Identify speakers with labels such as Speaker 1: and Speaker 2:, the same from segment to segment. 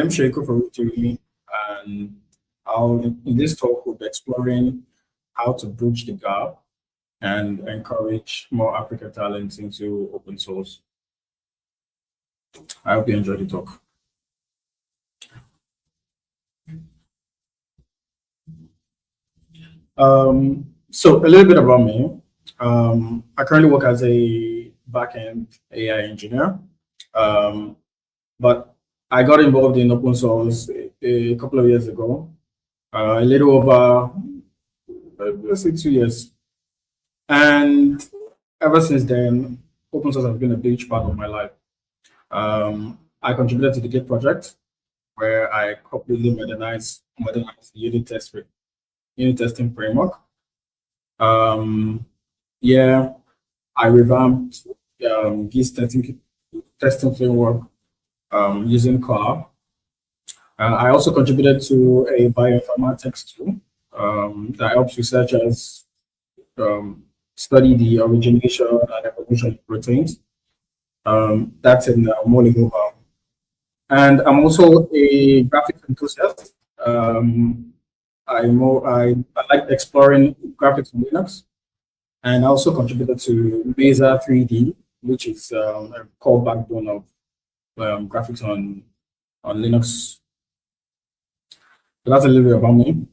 Speaker 1: I'm Seyi Kuforiji, and in this talk, we'll be exploring how to bridge the gap and encourage more African talents into open source. I hope you enjoy the talk. So a little bit about me. I currently work as a backend AI engineer, but I got involved in open source a couple of years ago, a little over, let's say 2 years. And ever since then, open source has been a big part of my life. I contributed to the Git project, where I completely modernized the unit testing framework. Yeah, I revamped Git testing framework using Car. I also contributed to a bioinformatics tool that helps researchers study the origination and evolution of proteins. That's in molecular. And I'm also a graphics enthusiast. I like exploring graphics in Linux, and I also contributed to Mesa 3D, which is a core backbone of graphics on Linux. So that's a little bit about me.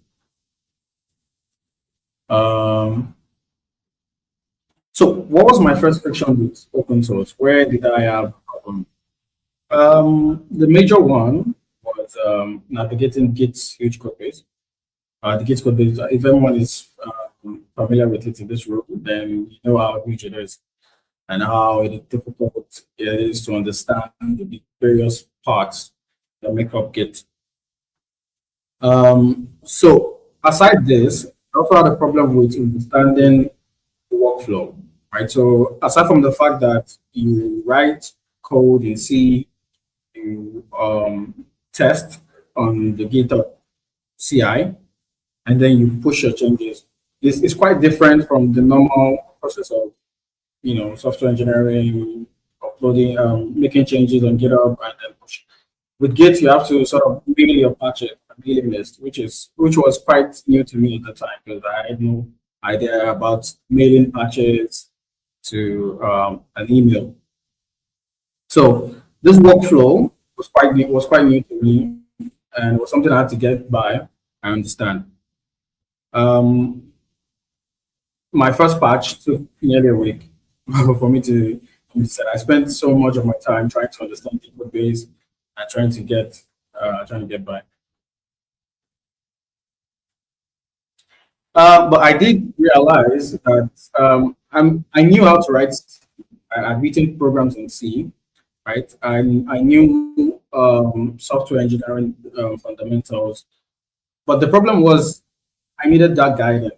Speaker 1: So what was my first friction with open source? Where did I have a problem? The major one was navigating Git's huge code base. The Git code base, if everyone is familiar with it in this room, then you know how huge it is and how difficult it is to understand the various parts that make up Git. So aside this, I also had a problem with understanding the workflow, right? So aside from the fact that you write code in C, you test on the GitHub CI, and then you push your changes. This is quite different from the normal process of, software engineering, uploading, making changes on GitHub, and then push. With Git, you have to sort of mail your patches, mailing list, which was quite new to me at the time because I had no idea about mailing patches to an email. So this workflow was quite new to me, and was something I had to get by. I understand. My first patch took nearly a week for me to set. I spent so much of my time trying to understand the code base and trying to get by. But I did realize that I knew how to write. I'd written programs in C, right? I knew software engineering fundamentals, but the problem was I needed that guidance.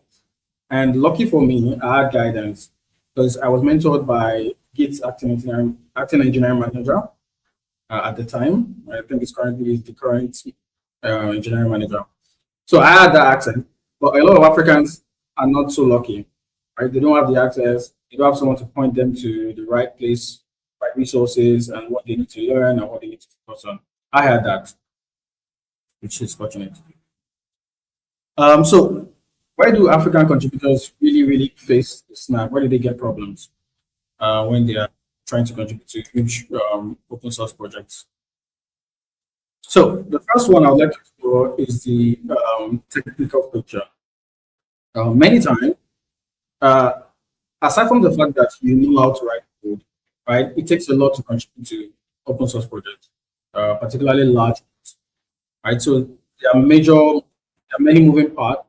Speaker 1: And lucky for me, I had guidance because I was mentored by Git's acting engineering manager at the time. I think it's currently the current engineering manager. So I had that access, but a lot of Africans are not so lucky, right? They don't have the access. They don't have someone to point them to the right place, right resources, and what they need to learn and what they need to focus on. I had that, which is fortunate. So why do African contributors really face the snag? Why do they get problems when they are trying to contribute to huge open source projects? So the first one I would like to explore is the technical picture. Many times, aside from the fact that you know how to write code, right, it takes a lot to contribute to open source projects, particularly large ones, right? So there are many moving parts,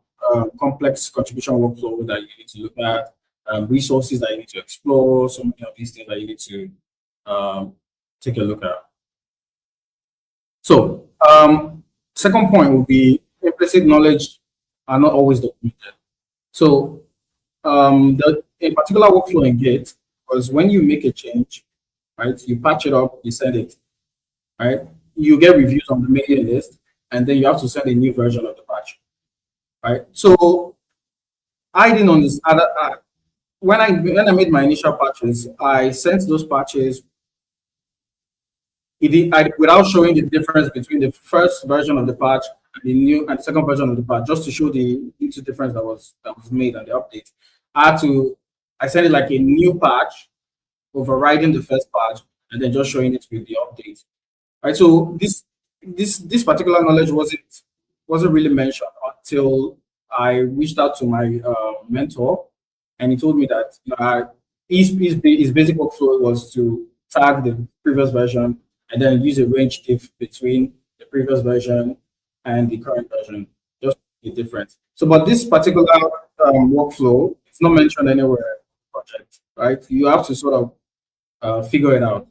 Speaker 1: complex contribution workflow that you need to look at, resources that you need to explore, so many of these things that you need to take a look at. So, second point would be implicit knowledge are not always documented. So, a particular workflow in Git was when you make a change, right? You patch it up, you send it, right? You get reviews on the mailing list, and then you have to send a new version of the patch, right? So, I didn't understand. When I made my initial patches, I sent those patches without showing the difference between the first version of the patch and the new and the second version of the patch, just to show the little difference that was made and the update. I sent it like a new patch, overriding the first patch, and then just showing it with the update. Right. So this particular knowledge wasn't really mentioned until I reached out to my mentor, and he told me that his basic workflow was to tag the previous version and then use a range diff between the previous version and the current version, just the difference. So, but this particular workflow is not mentioned anywhere in the project, right? You have to sort of figure it out,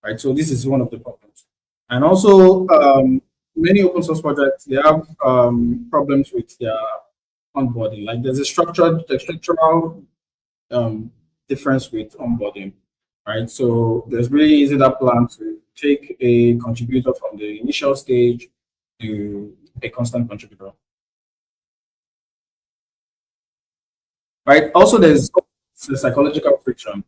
Speaker 1: right? So this is one of the problems. And also, many open source projects, they have problems with their onboarding. Like there's a structural um, difference with onboarding, right? So there's really isn't that plan to take a contributor from the initial stage to a constant contributor, right? Also, there's the psychological friction,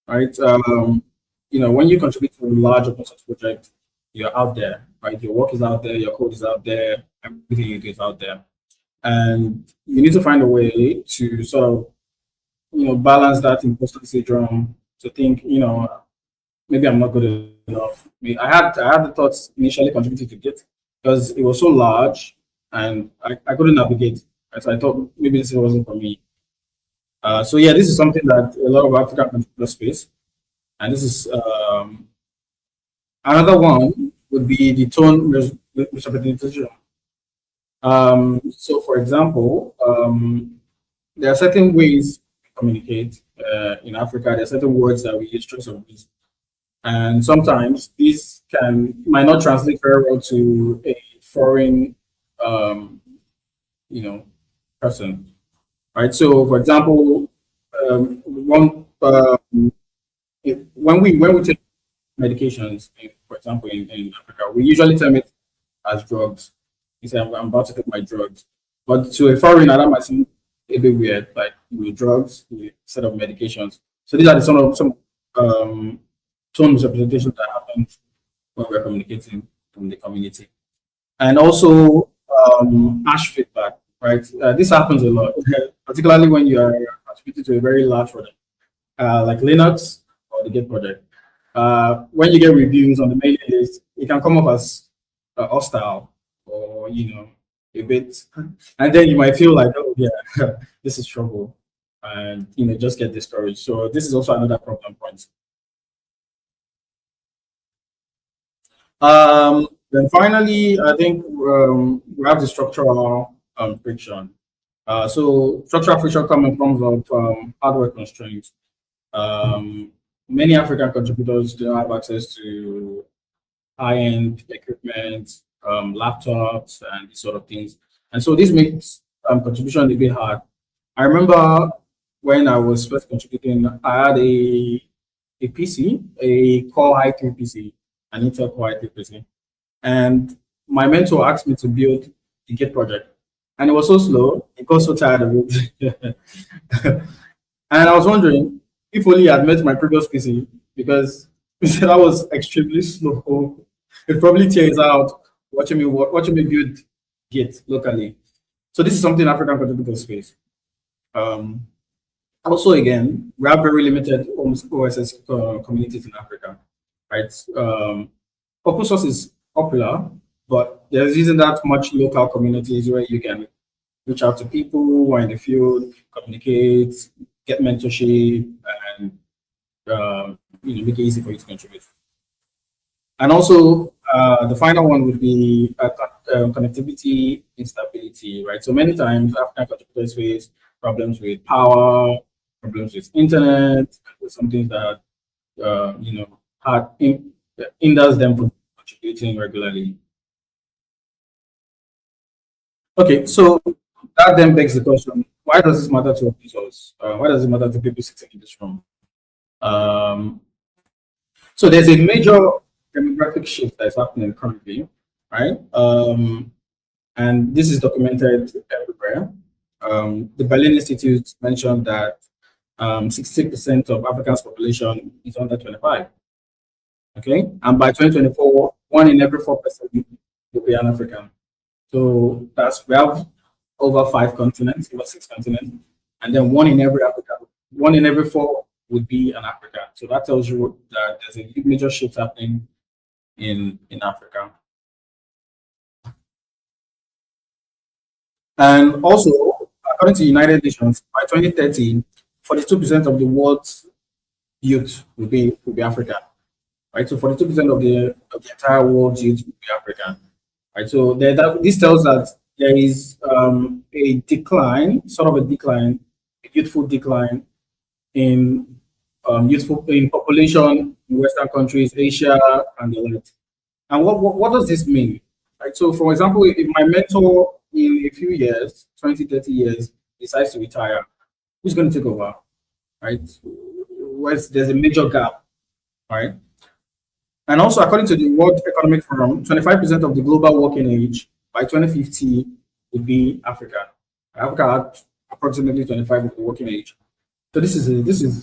Speaker 1: right? When you contribute to a large open source project, you're out there, right? Your work is out there, your code is out there, everything you do is out there, and you need to find a way to sort of balance that imposter syndrome to think, maybe I'm not good enough. I had the thoughts initially contributing to Git because it was so large and I couldn't navigate. And so I thought maybe this wasn't for me. So yeah, this is something that a lot of African contributors face. And this is another one would be the tone misrepresentation. So for example, there are certain ways we communicate in Africa. There are certain words that we use choice of words, and sometimes these might not translate very well to a foreign, um, you know, person, right? So, for example, when we take medications, for example, in Africa, we usually term it as drugs. You say, I'm about to take my drugs. But to a foreigner, that might seem a bit weird, like drugs instead of medications. So these are some tone misrepresentations that happen when we're communicating from the community. And also harsh feedback, right? This happens a lot, particularly when you are contributing to a very large project, like Linux or the Git project. When you get reviews on the mailing list, it can come up as hostile or a bit, and then you might feel like, oh yeah, this is trouble, and just get discouraged. So this is also another problem point. Then finally, I think we have the structural friction. So structural friction coming from hardware constraints. Um, Many African contributors do not have access to high-end equipment, laptops, and these sort of things. And so this makes contribution a bit hard. I remember when I was first contributing, I had a PC, a Core i3 PC, an Intel Core i3 PC, and my mentor asked me to build the Git project, and it was so slow. He got so tired of it, and I was wondering if only I had met my previous PC because that was extremely slow. It probably tears out watching me build Git locally. So this is something African contributors face. Um, Also, again, we have very limited OSS communities in Africa, right? Open source is popular, but there isn't that much local communities where you can reach out to people who are in the field, communicate, get mentorship, and make it easy for you to contribute. And also, the final one would be connectivity instability, right? So many times African contributors face problems with power, problems with internet, something that hard hinders them from contributing regularly. Okay, so that then begs the question: why does this matter to officials? Why does it matter to people sitting in this room? Um, so there's a major demographic shift that's happening currently, right? And this is documented everywhere. The Berlin Institute mentioned that 60% of Africa's population is under 25. Okay, and by 2024, one in every 4% will be an African. So that's we have over 5 continents, over 6 continents, and then one in every Africa, one in every four would be an African. So that tells you that there's a major shift happening in Africa. And also, according to United Nations, by 2030, 42% of the world's youth will be African. Right, so 42% of the entire world's youth will be African. Right, so this tells that there is a decline, sort of a decline, a youthful decline in youthful in population in Western countries, Asia, and the like. And what does this mean? Right. So, for example, if my mentor in a few years, 20, 30 years, decides to retire, who's going to take over? Right. There's a major gap. Right. And also, according to the World Economic Forum, 25% of the global working age by 2050 would be Africa. Africa had approximately 25 of the working age. So this is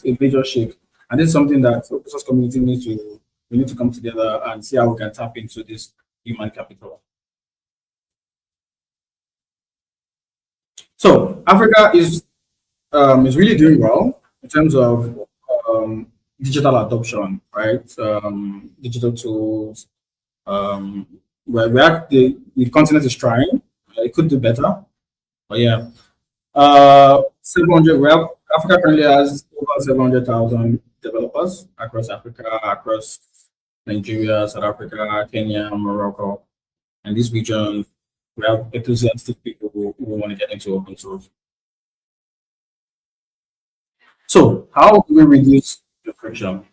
Speaker 1: a major shift, and this is something that the business community needs to we need to come together and see how we can tap into this human capital. So Africa is really doing well in terms of digital adoption, right? Digital tools. Where the continent is trying. It could do better, but yeah. 700. We have Africa currently has over 700,000 developers across Africa, across Nigeria, South Africa, Kenya, Morocco, and this region. We have enthusiastic people who want to get into open source. So, how do we reduce the friction?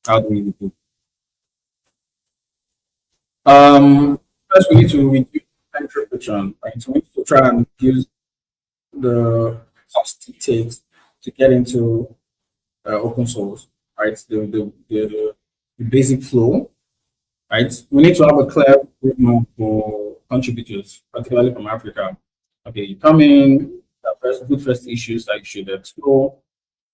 Speaker 1: How do we reduce? First, we need to reduce entry friction. Right? So, we need to try and reduce the cost it takes to get into open source. Right, the basic flow. Right, we need to have a clear roadmap for contributors, particularly from Africa. Okay, you come in, the first issues that you should explore,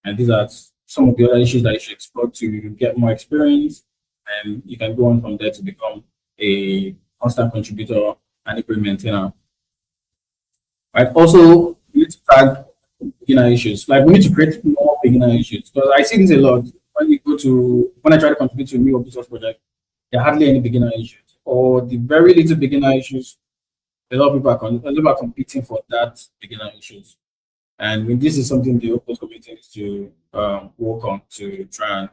Speaker 1: and these are some of the other issues that you should explore to get more experience, and you can go on from there to become a constant contributor and a great maintainer. Right. Also, we need to tag beginner issues. Like we need to create more beginner issues because I see this a lot when I try to contribute to a new open source project. There are hardly any beginner issues, or the very little beginner issues. A lot of people are competing for that beginner issues, and when this is something the open source community needs to work on to try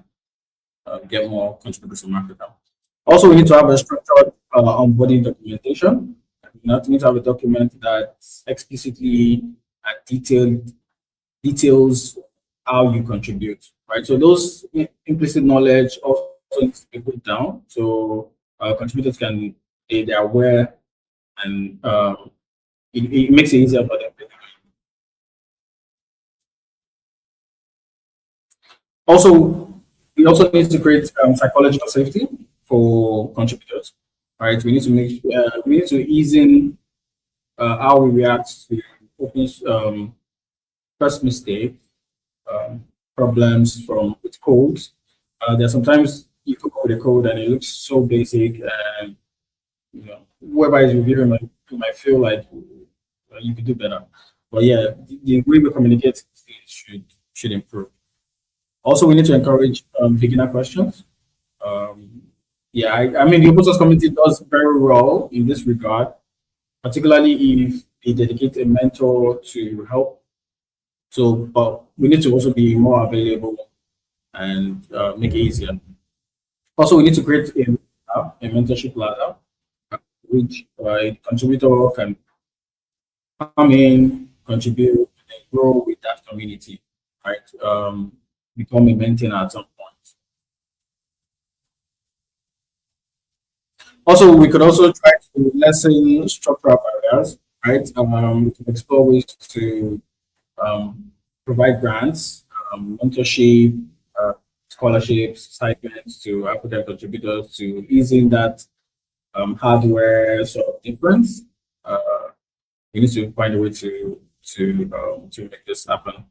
Speaker 1: and get more contributors from Africa. Also, we need to have a structured onboarding documentation. We need to have a document that explicitly and details how you contribute, right? So those implicit knowledge also needs to be put down so contributors they're aware and it makes it easier for them. Also, we also need to create psychological safety for contributors, right? We need to ease in how we react to open first mistake, problems from with codes. There are sometimes you come up with a code and it looks so basic, and whoever is reviewing might feel like you could do better. But yeah, the way we communicate should improve. Also, we need to encourage beginner questions. Um, yeah, I mean the open source community does very well in this regard, particularly if they dedicate a mentor to help. So, but we need to also be more available and make it easier. Also, we need to create a mentorship ladder, which a contributor can come in, contribute, and grow with that community, right? Become a maintainer at some point. Also, we could also try to lessen structural barriers, right? We can explore ways to provide grants, mentorship, scholarships, stipends to African contributors to easing that hardware sort of difference. We need to find a way to make this happen.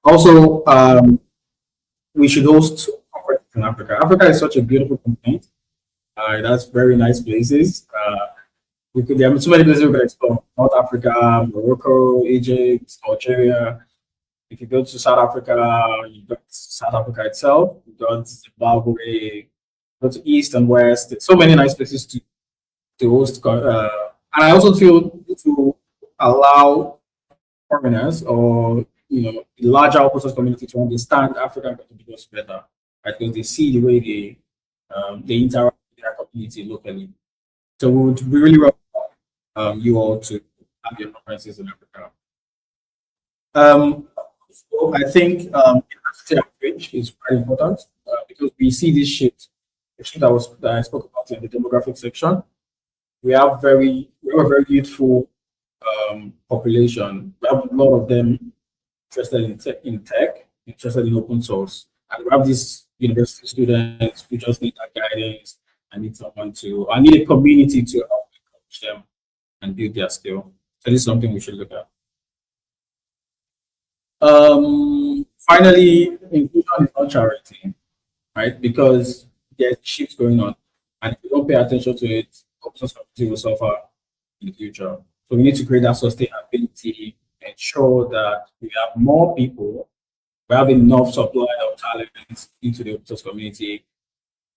Speaker 1: Also, we should host conferences in Africa. Africa is such a beautiful continent, That's very nice places. There are so many places we could explore: North Africa, Morocco, Egypt, Algeria. If you go to South Africa, you got South Africa itself. You got Zimbabwe. Go to East and West. There's so many nice places to host. And I also feel to allow foreigners or the larger open source community to understand African contributors better, right? Because they see the way they interact with their community locally. So we would really welcome you all to have your conferences in Africa. Um, so I think university outreach is very important because we see this shift, the shift that I spoke about in the demographic section. We have a very youthful population. We have a lot of them interested in tech, interested in open source, and we have these university students who just need that guidance. I need a community to help coach them and build their skill. So this is something we should look at. Finally, inclusion is not charity, right? Because there's shifts going on, and if we don't pay attention to it, open source community will suffer in the future. So we need to create that sustainability, ensure that we have more people, we have enough supply of talent into the open source community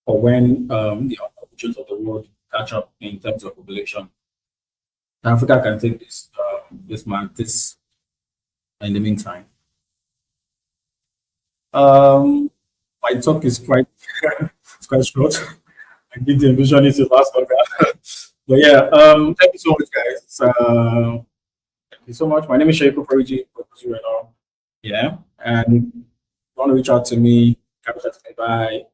Speaker 1: for when the other regions of the world catch up in terms of population. Africa can take this in the meantime. My talk is quite it's quite short. I think the ambition is to last longer. But yeah, thank you so much, guys. Thank you so much. My name is Seyi Kuforiji, for those who are not. Yeah, and if you want to reach out to me, you can reach out to me by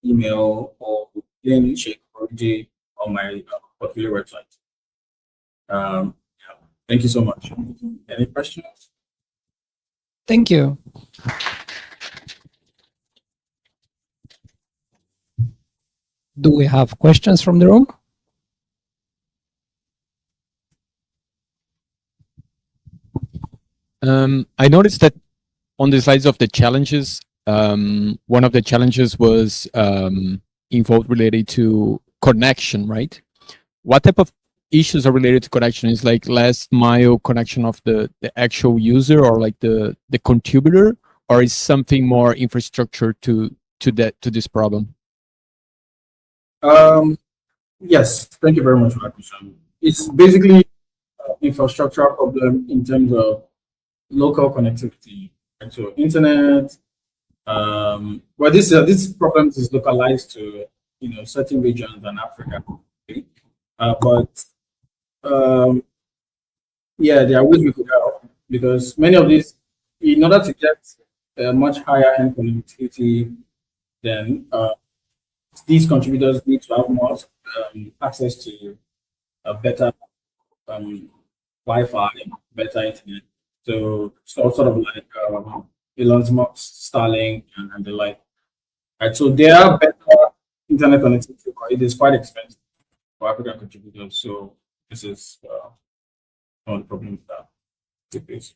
Speaker 1: email or in Seyi Kuforiji on my portfolio website. Yeah. Thank you so much. Any questions?
Speaker 2: Thank you. Do we have questions from the room?
Speaker 3: I noticed that on the slides of the challenges, one of the challenges was involved related to connection, right? What type of issues are related to connection? Is like last mile connection of the actual user or like the contributor, or is something more infrastructure to this problem?
Speaker 1: Yes, thank you very much for that question. It's basically infrastructure problem in terms of local connectivity, and so internet. Well, this problem is localized to certain regions in Africa, okay? But yeah, there are ways we could help because many of these, in order to get a much higher end connectivity, then these contributors need to have more access to a better Wi-Fi, better internet. So sort of like Elon Musk's Starlink and the like. Right. So there are better internet connectivity, but it is quite expensive for African contributors. So this is one of the problems that we face.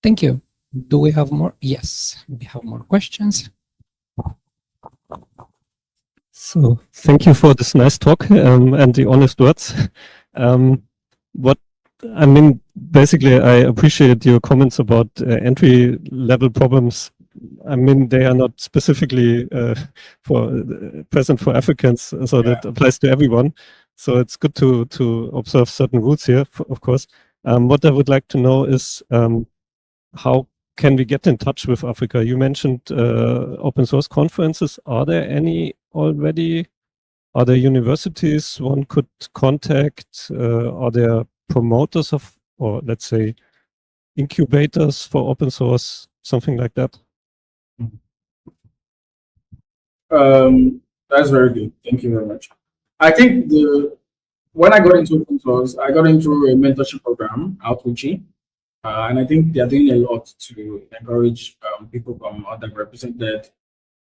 Speaker 2: Thank you. Do we have more? Yes, we have more questions.
Speaker 4: So thank you for this nice talk and the honest words. What I mean, basically, I appreciate your comments about entry level problems. I mean, they are not specifically for present for Africans, so that applies to everyone. So it's good to observe certain rules here, of course. What I would like to know is how can we get in touch with Africa? You mentioned open source conferences. Are there any already? Are there universities one could contact? Are there promoters of, or let's say, incubators for open source, something like that?
Speaker 1: That's very good. Thank you very much. I think when I got into open source, I got into a mentorship program, Outreachy. And I think they're doing a lot to encourage people from underrepresented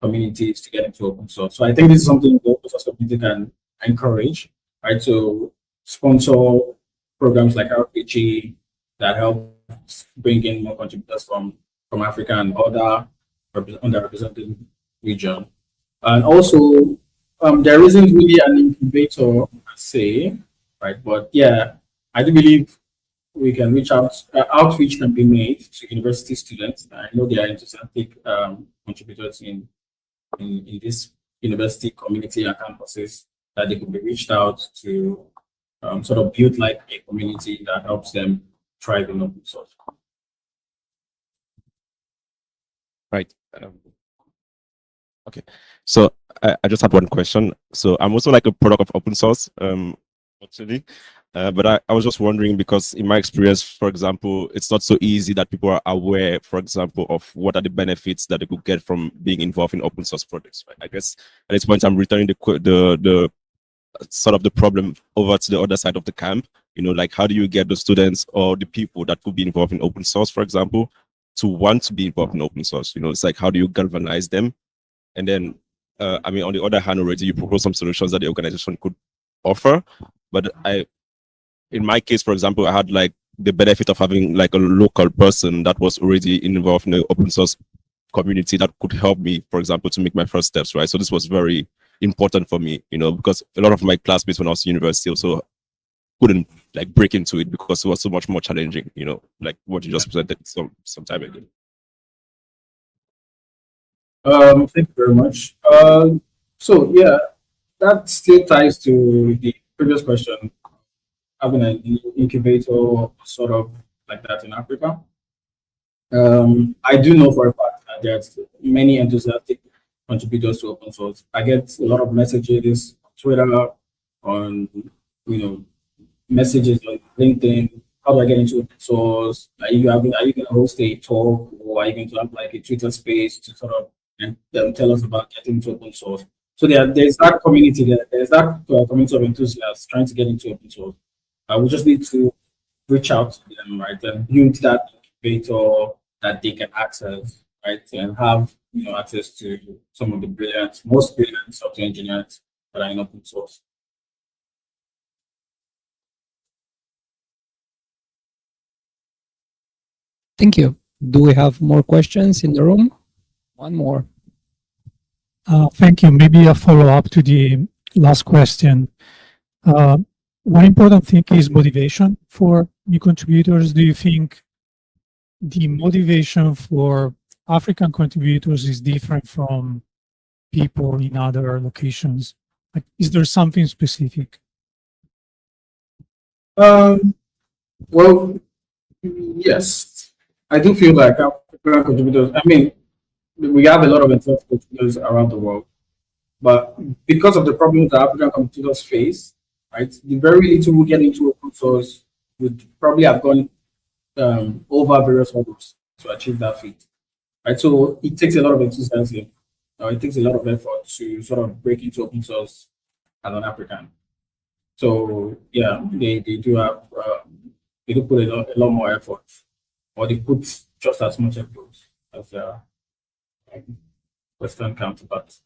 Speaker 1: communities to get into open source. So I think this is something the open source community can encourage, right? So sponsor programs like Outreachy that help bring in more contributors from Africa and other underrepresented region. And also, there isn't really an incubator per se, right? But yeah, I do believe we can reach out, outreach can be made to university students. I know they are enthusiastic contributors in this university community and campuses that they could be reached out to sort of build like a community that helps them thrive in open source.
Speaker 5: Right. Okay. So I just had one question. So I'm also like a product of open source, actually. But I was just wondering because in my experience, for example, it's not so easy that people are aware, for example, of what are the benefits that they could get from being involved in open source projects. Right? I guess at this point I'm returning the sort of the problem over to the other side of the camp. You know, like how do you get the students or the people that could be involved in open source, for example, to want to be involved in open source? You know, it's like how do you galvanize them? And then, I mean, on the other hand, already you propose some solutions that the organization could offer. But in my case, for example, I had like the benefit of having like a local person that was already involved in the open source community that could help me, for example, to make my first steps, right? So this was very important for me, you know, because a lot of my classmates when I was in university also couldn't like break into it because it was so much more challenging, you know, like what you just presented some time ago.
Speaker 1: Thank you very much. So yeah, that still ties to the previous question, having an incubator sort of like that in Africa. I do know for a fact that there's many enthusiastic contributors to open source. I get a lot of messages on Twitter, on messages on LinkedIn. How do I get into open source? Are you going to host a talk, or are you going to have like a Twitter space to sort of and tell us about getting into open source? So there's that community there's that community of enthusiasts trying to get into open source. We just need to reach out to them, right, and build that incubator that they can access, right, and have access to some of the most brilliant software engineers that are in open source.
Speaker 2: Thank you. Do we have more questions in the room? One more.
Speaker 6: Thank you. Maybe a follow-up to the last question. One important thing is motivation for new contributors. Do you think the motivation for African contributors is different from people in other locations? Like, is there something specific?
Speaker 1: Well, yes, I do feel like African contributors. I mean, we have a lot of enthusiastic contributors around the world, but because of the problems that African contributors face, right, the very little who get into open source would probably have gone over various hurdles to achieve that feat, right? So it takes a lot of enthusiasm. It takes a lot of effort to sort of break into open source as an African. So yeah, they do have they do put a lot more effort, or they put just as much effort as their Western counterparts.